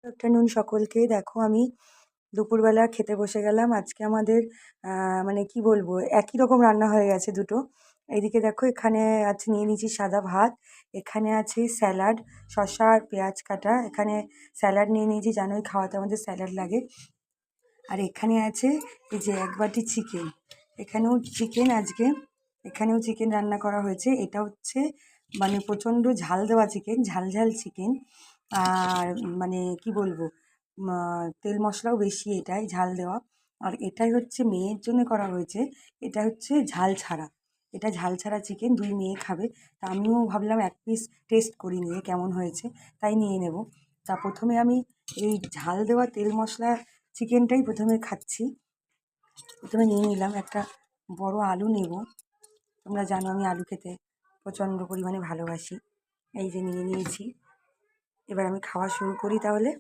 Afternoon সকলকে। দেখো আমি দুপুরবেলা খেতে বসে গেলাম। আজকে আমাদের মানে কি বলবো, একই রকম রান্না হয়ে গেছে দুটো। এইদিকে দেখো, এখানে আছে, নিয়ে নিয়েছি সাদা ভাত, এখানে আছে স্যালাড, শসা আর পেঁয়াজ কাটা, এখানে স্যালাড নিয়ে নিয়েছি, জানোই খাওয়াতে আমাদের স্যালাড লাগে। আর এখানে আছে এই যে এক বাটি চিকেন, এখানেও চিকেন আজকে, এখানেও চিকেন রান্না করা হয়েছে। এটা হচ্ছে মানে প্রচণ্ড ঝাল দেওয়া চিকেন, ঝাল ঝাল চিকেন। আর মানে কি বলবো, তেল মশলাও বেশি এটাই ঝাল দেওয়া। আর এটাই হচ্ছে মেয়ের জন্য করা হয়েছে, এটা হচ্ছে ঝাল ছাড়া, এটা ঝাল ছাড়া চিকেন, 2 মেয়ে খাবে। তা আমিও ভাবলাম এক পিস টেস্ট করি নিয়ে কেমন হয়েছে, তাই নিয়ে নেব। তা প্রথমে আমি এই ঝাল দেওয়া তেল মশলা চিকেনটাই প্রথমে খাচ্ছি। প্রথমে নিয়ে নিলাম একটা বড় আলু নেব, তোমরা জানো আমি আলু খেতে প্রচণ্ড পরিমাণে ভালোবাসি। এই যে নিয়ে নিয়েছি, এবার আমি খাওয়া শুরু করি তাহলে।